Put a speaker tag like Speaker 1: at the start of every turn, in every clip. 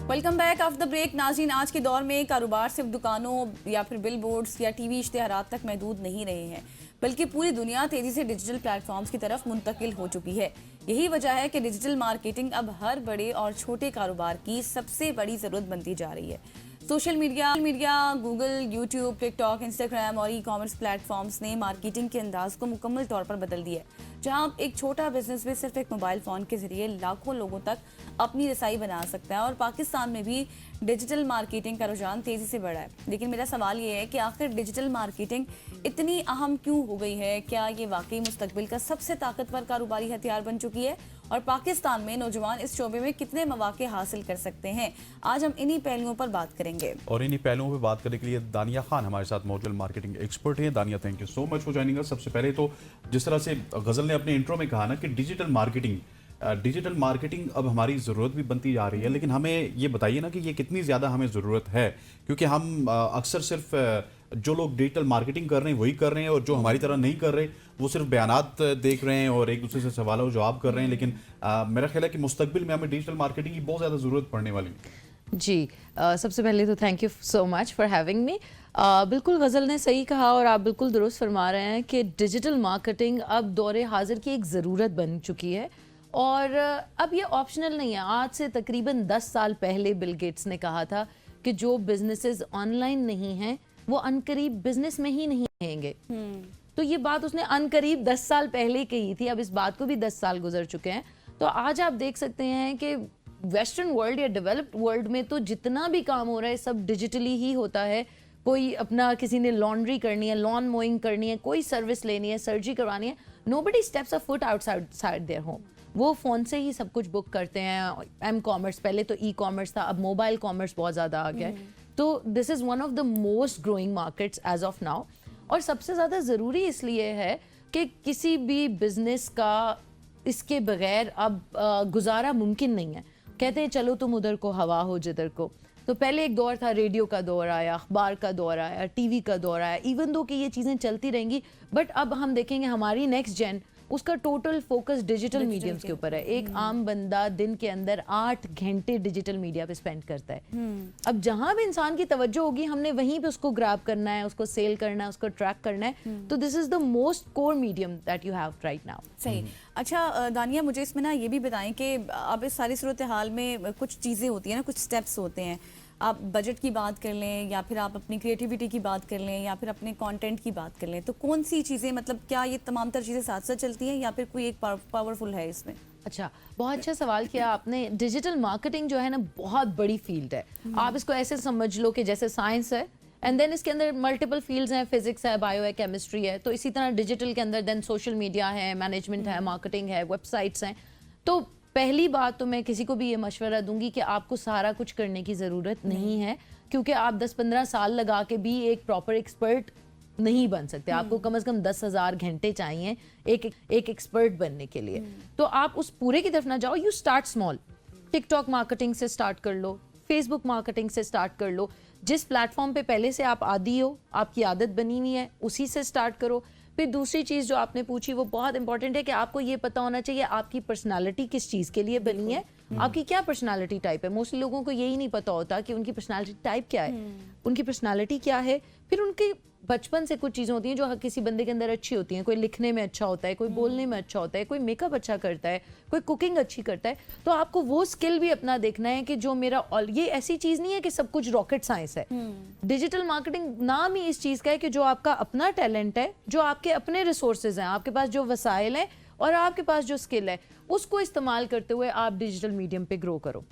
Speaker 1: Welcome back after the break. नाज़रीन, आज के दौर में कारोबार सिर्फ दुकानों या फिर बिल बोर्ड्स या टीवी इश्तेहारात तक महदूद नहीं रहे हैं, बल्कि पूरी दुनिया तेजी से डिजिटल प्लेटफॉर्म्स की तरफ मुंतकिल हो चुकी है। यही वजह है कि डिजिटल मार्केटिंग अब हर बड़े और छोटे कारोबार की सबसे बड़ी ज़रूरत बनती जा रही है। Social media, Google, YouTube, TikTok, Instagram और ई-कॉमर्स प्लेटफॉर्म्स ने मार्केटिंग के अंदाज को मुकम्मल तौर पर बदल दिया है। जहां एक छोटा बिजनेस भी सिर्फ एक मोबाइल फ़ोन के जरिए लाखों लोगों तक अपनी रसाई बना सकता है और पाकिस्तान में भी डिजिटल मार्केटिंग का रुझान तेज़ी से बढ़ा है। लेकिन मेरा सवाल ये है कि आखिर डिजिटल मार्केटिंग इतनी अहम क्यों हो गई है? क्या ये वाकई मुस्तकबिल का सबसे ताकतवर कारोबारी हथियार बन चुकी है? और पाकिस्तान में नौजवान इस शोबे में कितने मौके हासिल कर सकते हैं? आज हम इन्हीं पहलुओं पर बात करेंगे।
Speaker 2: और इन्हीं पहलुओं पर बात करने के लिए दानिया खान हमारे साथ मौजूद मार्केटिंग एक्सपर्ट हैं। दानिया, thank you so much for joining us. सबसे पहले तो जिस तरह से गजल ने अपने इंट्रो में कहा ना कि डिजिटल मार्केटिंग अब हमारी ज़रूरत भी बनती जा रही है, लेकिन हमें ये बताइए ना कि ये कितनी ज़्यादा हमें ज़रूरत है, क्योंकि हम अक्सर सिर्फ जो लोग डिजिटल मार्केटिंग कर रहे हैं वही कर रहे हैं और जो हमारी तरह नहीं कर रहे वो सिर्फ बयानात देख रहे हैं और एक दूसरे से सवालों जवाब कर रहे हैं। लेकिन मेरा ख्याल है कि मुस्तकबिल में हमें डिजिटल मार्केटिंग की बहुत ज़्यादा ज़रूरत पड़ने वाली है।
Speaker 3: जी, सबसे पहले तो thank you so much for having me. बिल्कुल गज़ल ने सही कहा और आप बिल्कुल दुरुस्त फरमा रहे हैं कि डिजिटल मार्केटिंग अब दौरे हाजिर की एक ज़रूरत बन चुकी है और अब ये ऑप्शनल नहीं है। आज से तकरीबन 10 साल पहले बिल गेट्स ने कहा था कि जो बिजनेसेस ऑनलाइन नहीं हैं वो अनकरीब बिजनेस में ही नहीं रहेंगे। तो ये बात उसने अनकरीब 10 साल पहले कही थी। अब इस बात को भी 10 साल गुजर चुके हैं। तो आज आप देख सकते हैं कि वेस्टर्न वर्ल्ड या डेवलप्ड वर्ल्ड में तो जितना भी काम हो रहा है सब डिजिटली ही होता है। कोई अपना किसी ने लॉन्ड्री करनी है, लॉन मोइंग करनी है, कोई सर्विस लेनी है, सर्जरी करवानी है, nobody steps a foot outside their home. वो फ़ोन से ही सब कुछ बुक करते हैं। एम कॉमर्स, पहले तो ई कॉमर्स था, अब मोबाइल कॉमर्स बहुत ज़्यादा आ गया है। तो this is one of the most growing markets as of now. और सबसे ज़्यादा ज़रूरी इसलिए है कि किसी भी बिजनेस का इसके बगैर अब गुजारा मुमकिन नहीं है। कहते हैं चलो तुम उधर को हवा हो जिधर को। तो पहले एक दौर था, रेडियो का दौर आया, अखबार का दौर आया, टीवी का दौर आया। इवन दो कि ये चीज़ें चलती रहेंगी, बट अब हम देखेंगे हमारी नेक्स्ट जेन उसका टोटल फोकस डिजिटल मीडियम्स के ऊपर है। एक आम बंदा दिन के अंदर 8 घंटे डिजिटल मीडिया पे स्पेंड करता है। अब जहां भी इंसान की तवज्जो होगी हमने वहीं पे उसको ग्रैब करना है, उसको सेल करना है, उसको ट्रैक करना है। तो this is the most core medium that you have right now.
Speaker 1: सही। अच्छा दानिया, मुझे इसमें ना ये भी बताएं कि अब इस सारी सूरत हाल में कुछ चीज़ें होती हैं ना, कुछ स्टेप्स होते हैं। आप बजट की बात कर लें या फिर आप अपनी क्रिएटिविटी की बात कर लें या फिर अपने कंटेंट की बात कर लें, तो कौन सी चीज़ें, मतलब क्या ये तमाम तर चीज़ें साथ साथ चलती हैं या फिर कोई एक पावरफुल है इसमें?
Speaker 3: अच्छा, बहुत अच्छा सवाल किया आपने। डिजिटल मार्केटिंग जो है ना बहुत बड़ी फील्ड है। आप इसको ऐसे समझ लो कि जैसे साइंस है एंड देन इसके अंदर मल्टीपल फील्ड्स हैं, फिजिक्स है, बायो है, केमिस्ट्री है। तो इसी तरह डिजिटल के अंदर देन सोशल मीडिया है, मैनेजमेंट है, मार्केटिंग है, वेबसाइट्स हैं। तो पहली बात तो मैं किसी को भी ये मशवरा दूंगी कि आपको सारा कुछ करने की ज़रूरत नहीं है, क्योंकि आप 10-15 साल लगा के भी एक प्रॉपर एक्सपर्ट नहीं बन सकते। आपको कम से कम 10,000 घंटे चाहिए एक एक्सपर्ट बनने के लिए। तो आप उस पूरे की तरफ ना जाओ, you start small. TikTok marketing से स्टार्ट कर लो, फेसबुक मार्केटिंग से स्टार्ट कर लो। जिस प्लेटफॉर्म पे पहले से आप आदी हो, आपकी आदत बनी हुई है, उसी से स्टार्ट करो। फिर दूसरी चीज़ जो आपने पूछी वो बहुत इंपॉर्टेंट है कि आपको ये पता होना चाहिए आपकी पर्सनालिटी किस चीज़ के लिए बनी है, आपकी क्या पर्सनालिटी टाइप है। मोस्टली लोगों को यही नहीं पता होता कि उनकी पर्सनालिटी टाइप क्या है, उनकी पर्सनालिटी क्या है। फिर उनके बचपन से कुछ चीज़ें होती हैं जो हर किसी बंदे के अंदर अच्छी होती हैं। कोई लिखने में अच्छा होता है, कोई बोलने में अच्छा होता है, कोई मेकअप अच्छा करता है, कोई कुकिंग अच्छी करता है। तो आपको वो स्किल भी अपना देखना है कि जो मेरा, ये ऐसी चीज़ नहीं है कि सब कुछ रॉकेट साइंस है। डिजिटल मार्केटिंग नाम ही इस चीज़ का है कि जो आपका अपना टैलेंट है, जो आपके अपने रिसोर्सेज हैं, आपके पास जो वसाइल हैं और आपके पास जो स्किल है, उसको इस्तेमाल करते हुए आप डिजिटल मीडियम पे ग्रो करो।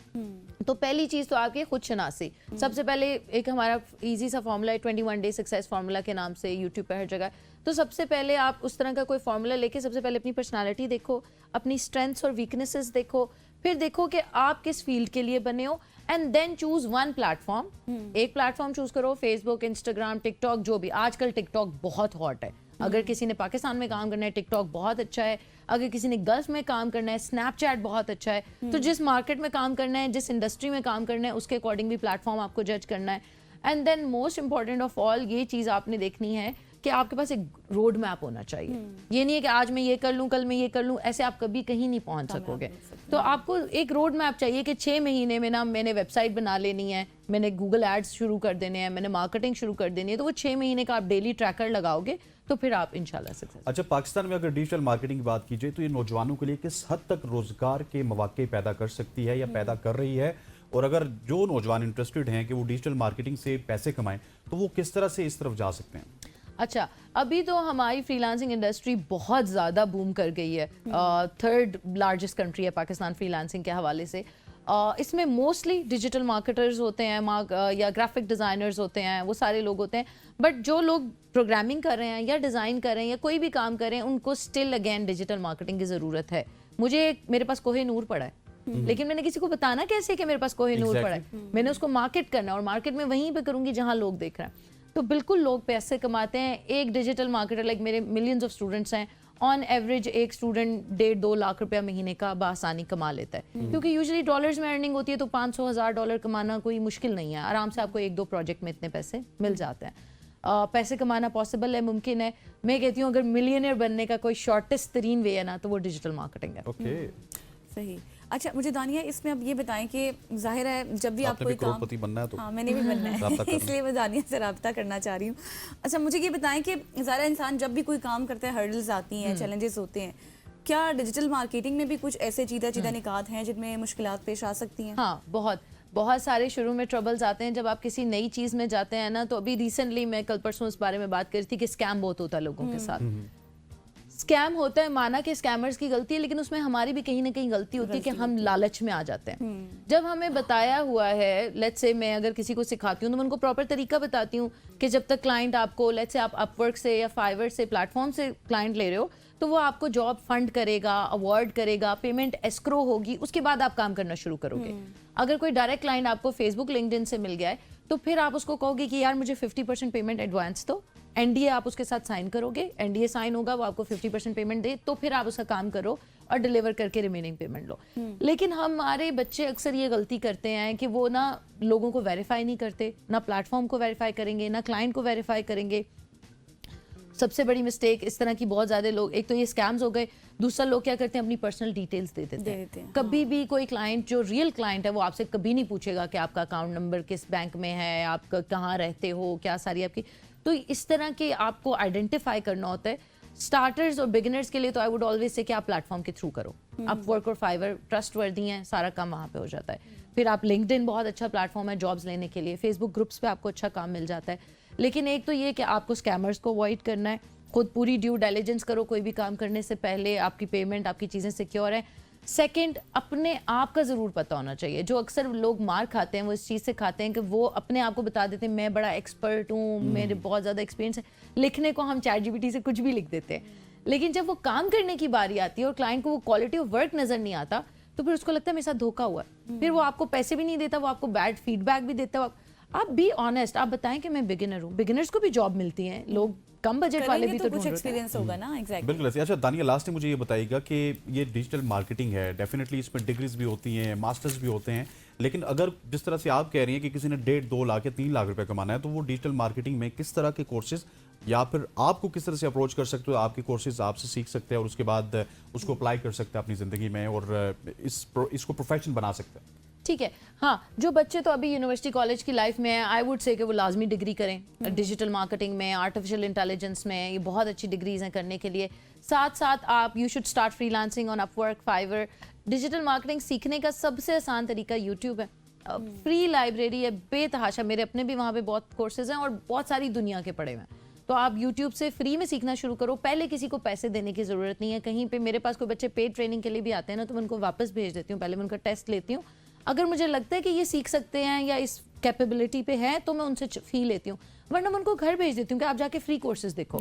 Speaker 3: तो पहली चीज़ तो आपकी खुद शनासी। सबसे पहले एक हमारा इजी सा फॉर्मूला है 21 डे सक्सेस फार्मूला के नाम से यूट्यूब पे हर जगह। तो सबसे पहले आप उस तरह का कोई फार्मूला लेके सबसे पहले अपनी पर्सनालिटी देखो, अपनी स्ट्रेंथ्स और वीकनेसेस देखो, फिर देखो कि आप किस फील्ड के लिए बने हो and then choose one platform. एक प्लेटफॉर्म चूज करो, फेसबुक, इंस्टाग्राम, टिकटॉक, जो भी। आजकल टिकटॉक बहुत हॉट है। अगर किसी ने पाकिस्तान में काम करना है, टिकटॉक बहुत अच्छा है। अगर किसी ने गल्फ में काम करना है, स्नैपचैट बहुत अच्छा है। तो जिस मार्केट में काम करना है, जिस इंडस्ट्री में काम करना है, उसके अकॉर्डिंग भी प्लेटफॉर्म आपको जज करना है। And then most important of all ये चीज़ आपने देखनी है कि आपके पास एक रोड मैप होना चाहिए। ये नहीं है कि आज मैं ये कर लूँ, कल मैं ये कर लूँ, ऐसे आप कभी कहीं नहीं पहुंच सकोगे। तो आपको एक रोड मैप चाहिए कि 6 महीने में ना मैंने वेबसाइट बना लेनी है, मैंने गूगल एड्स शुरू कर देने हैं, मैंने मार्केटिंग शुरू कर देनी है। तो वो 6 महीने का आप डेली ट्रैकर लगाओगे तो फिर आप इंशाल्लाह सक्सेस।
Speaker 2: अच्छा, पाकिस्तान में अगर डिजिटल मार्केटिंग की बात की जाए तो ये नौजवानों के लिए किस हद तक रोजगार के मौके पैदा कर सकती है या पैदा कर रही है, और अगर जो नौजवान इंटरेस्टेड हैं कि वो डिजिटल मार्केटिंग से पैसे कमाएं तो वो किस तरह से इस तरफ जा सकते हैं?
Speaker 3: अच्छा, अभी तो हमारी फ्रीलांसिंग इंडस्ट्री बहुत ज़्यादा बूम कर गई है। 3rd लार्जेस्ट कंट्री है पाकिस्तान फ्रीलांसिंग के हवाले से। इसमें मोस्टली डिजिटल मार्केटर्स होते हैं या ग्राफिक डिज़ाइनर्स होते हैं, वो सारे लोग होते हैं। बट जो लोग प्रोग्रामिंग कर रहे हैं या डिज़ाइन कर रहे हैं या कोई भी काम कर रहे हैं, उनको स्टिल अगेन डिजिटल मार्केटिंग की ज़रूरत है। मेरे पास कोहे नूर पड़ा है, लेकिन मैंने किसी को बताना कैसे कि मेरे पास कोहे नूर पड़ा है? मैंने उसको मार्केट करना है, और मार्केट में वहीं पे करूंगी जहां लोग देख रहे हैं। तो बिल्कुल लोग पैसे कमाते हैं। एक डिजिटल मार्केटर, लाइक मेरे मिलियंस ऑफ स्टूडेंट्स हैं, ऑन एवरेज एक स्टूडेंट 1.5-2 लाख रुपया महीने का बासानी कमा लेता है। क्योंकि यूजुअली डॉलर्स में अर्निंग होती है, तो 500,000 डॉलर कमाना कोई मुश्किल नहीं है। आराम से आपको 1-2 प्रोजेक्ट में इतने पैसे मिल जाते हैं। पैसे कमाना पॉसिबल है, मुमकिन है। मैं कहती हूँ अगर मिलियनियर बनने का कोई शॉर्टेस्ट तरीन वे है ना, तो वो डिजिटल मार्केटिंग है।
Speaker 2: ओके,
Speaker 1: सही। अच्छा, मुझे दानिया इसमें अब ये बताएं कि जाहिर है जब भी आप कोई काम,
Speaker 2: करोड़पति बनना है तो
Speaker 1: हाँ मैंने भी बनना है इसलिए मैं दानिया से रब्ता करना चाह रही हूँ। अच्छा, मुझे ये बताएं कि ज़ाहिर इंसान जब भी कोई काम करता है, हर्डल्स आती हैं, चैलेंजेस होते हैं, क्या डिजिटल मार्केटिंग में भी कुछ ऐसे चीदा निकात हैं जिनमें मुश्किलात पेश आ सकती हैं?
Speaker 3: हाँ, बहुत सारे शुरू में ट्रबल्स आते हैं जब आप किसी नई चीज़ में जाते हैं ना। तो अभी रिसेंटली मैं कल परसों इस बारे में बात कर रही थी कि स्कैम बहुत होता है लोगों के साथ। स्कैम होता है, माना कि स्कैमर्स की गलती है, लेकिन उसमें हमारी भी कहीं ना कहीं गलती होती है कि हम लालच में आ जाते हैं। जब हमें बताया हुआ है, लेट्स से मैं अगर किसी को सिखाती हूँ तो मैं उनको प्रॉपर तरीका बताती हूँ कि जब तक क्लाइंट आपको, लेट्स से आप अपवर्क से या फाइवर से प्लेटफॉर्म से क्लाइंट ले रहे हो, तो वो आपको जॉब फंड करेगा, अवार्ड करेगा, पेमेंट एस्क्रो होगी, उसके बाद आप काम करना शुरू करोगे। अगर कोई डायरेक्ट क्लाइंट आपको फेसबुक, लिंक्डइन से मिल गया है, तो फिर आप उसको कहोगे कि यार मुझे 50% पेमेंट एडवांस दो। एनडीए आप उसके साथ साइन करोगे, एनडीए साइन होगा, वो आपको 50% पेमेंट दे, तो फिर आप उसका काम करो और डिलीवर करके रिमेनिंग पेमेंट लो। लेकिन हमारे बच्चे अक्सर ये गलती करते हैं कि वो ना लोगों को वेरीफाई नहीं करते, ना प्लेटफॉर्म को वेरीफाई करेंगे, ना क्लाइंट को वेरीफाई करेंगे। सबसे बड़ी मिस्टेक इस तरह की बहुत ज़्यादा लोग, एक तो ये स्कैम्स हो गए, दूसरा लोग क्या करते हैं अपनी पर्सनल डिटेल्स दे देते हैं। कभी भी कोई क्लाइंट जो रियल क्लाइंट है वो आपसे कभी नहीं पूछेगा कि आपका अकाउंट नंबर किस बैंक में है, आप कहाँ रहते हो, क्या सारी आपकी। तो इस तरह के आपको आइडेंटिफाई करना होता है। स्टार्टर्स और बिगिनर्स के लिए तो आई वुड ऑलवेज से कि आप प्लेटफॉर्म के थ्रू करो। अपवर्क और फाइवर ट्रस्टवर्दी हैं, सारा काम वहाँ पे हो जाता है। फिर आप लिंक्डइन बहुत अच्छा प्लेटफॉर्म है जॉब्स लेने के लिए, फेसबुक ग्रुप्स पे आपको अच्छा काम मिल जाता है। लेकिन एक तो ये कि आपको स्कैमर्स को अवॉइड करना है, खुद पूरी ड्यू डिलिजेंस करो कोई भी काम करने से पहले, आपकी पेमेंट, आपकी चीज़ें सिक्योर है। सेकंड, अपने आप का ज़रूर पता होना चाहिए। जो अक्सर लोग मार खाते हैं वो इस चीज़ से खाते हैं कि वो अपने आप को बता देते हैं मैं बड़ा एक्सपर्ट हूँ, मेरे बहुत ज़्यादा एक्सपीरियंस है। लिखने को हम ChatGPT से कुछ भी लिख देते हैं, लेकिन जब वो काम करने की बारी आती है और क्लाइंट को वो क्वालिटी ऑफ वर्क नज़र नहीं आता, तो फिर उसको लगता है मेरे साथ धोखा हुआ है। फिर वो आपको पैसे भी नहीं देता, वो आपको बैड फीडबैक भी देता है। आप बी ऑनेस्ट, आप बताएं कि मैं बिगिनर हूँ। बिगिनर्स को भी जॉब मिलती है, लोग कम बजट वाले भी तो
Speaker 1: कुछ एक्सपीरियंस होगा ना। एग्जैक्टली,
Speaker 2: बिल्कुल ऐसे। अच्छा दानिया, लास्ट में मुझे ये बताइएगा कि ये डिजिटल मार्केटिंग है, डेफिनेटली इसमें डिग्रीज भी होती हैं, मास्टर्स भी होते हैं, लेकिन अगर जिस तरह से आप कह रही हैं कि किसी ने 1.5-2 लाख या 3 लाख रुपए कमाना है, तो वो डिजिटल मार्केटिंग में किस तरह के कोर्सेज या फिर आपको किस तरह से अप्रोच कर सकते हो? आपके कोर्सेज आपसे सीख सकते हैं और उसके बाद उसको अप्लाई कर सकते हैं अपनी ज़िंदगी में और इसको प्रोफेशन बना सकते हैं।
Speaker 3: ठीक है। हाँ, जो बच्चे तो अभी यूनिवर्सिटी कॉलेज की लाइफ में है, आई वुड से कि वो लाजमी डिग्री करें डिजिटल मार्केटिंग में, आर्टिफिशियल इंटेलिजेंस में। ये बहुत अच्छी डिग्रीज हैं करने के लिए। साथ साथ आप you should start freelancing on Upwork, Fiverr. Digital marketing सीखने का सबसे आसान तरीका यूट्यूब है। फ्री लाइब्रेरी है बेतहाशा, मेरे अपने भी वहाँ पे बहुत कोर्सेज हैं और बहुत सारी दुनिया के पढ़े हुए हैं। तो आप यूट्यूब से फ्री में सीखना शुरू करो। पहले किसी को पैसे देने की ज़रूरत नहीं है। कहीं पे मेरे पास कोई बच्चे पेड ट्रेनिंग के लिए भी आते हैं ना, तो मैं उनको वापस भेज देती हूँ। पहले मैं उनका टेस्ट लेती हूँ, अगर मुझे लगता है कि ये सीख सकते हैं या इस कैपेबिलिटी पे है तो मैं उनसे फी लेती हूँ, वरना मैं उनको घर भेज देती हूँ कि आप जाके फ्री कोर्सेज देखो।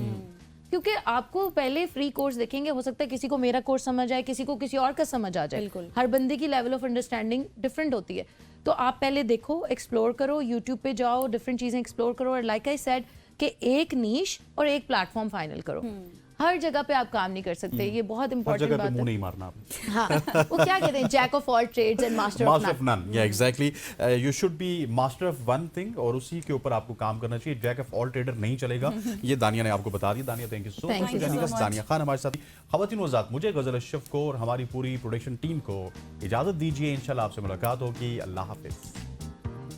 Speaker 3: क्योंकि आपको पहले फ्री कोर्स देखेंगे, हो सकता है किसी को मेरा कोर्स समझ आए, किसी को किसी और का समझ आ जाए। हर बंदे की लेवल ऑफ अंडरस्टैंडिंग डिफरेंट होती है। तो आप पहले देखो, एक्सप्लोर करो, यूट्यूब पे जाओ, डिफरेंट चीज़ें एक्सप्लोर करो और लाइक आई सेड कि एक नीश और एक प्लेटफॉर्म फाइनल करो। हर जगह पे आप काम नहीं कर सकते, ये बहुत
Speaker 2: हर
Speaker 3: इंपॉर्टेंट
Speaker 2: जगह पे
Speaker 3: बात
Speaker 2: मुंह
Speaker 3: है।
Speaker 2: नहीं मारना आपने।
Speaker 3: हाँ, वो क्या कहते हैं, jack of all trades and master of
Speaker 2: master of
Speaker 3: none.
Speaker 2: None, या exactly, you should be master of one thing और उसी के ऊपर आपको काम करना चाहिए। जैक ऑफ ऑल ट्रेडर नहीं चलेगा, ये दानिया ने आपको बता दिया। दानिया, thank you so
Speaker 3: Thank
Speaker 2: much.
Speaker 3: you so
Speaker 2: जानिए
Speaker 1: much.
Speaker 2: दानिया खान हमारे साथ, खवातीन वज़ात, मुझे गजल अशरफ को और हमारी पूरी प्रोडक्शन टीम को इजाजत दीजिए। इंशाल्लाह आपसे मुलाकात होगी। अल्लाह हाफिज।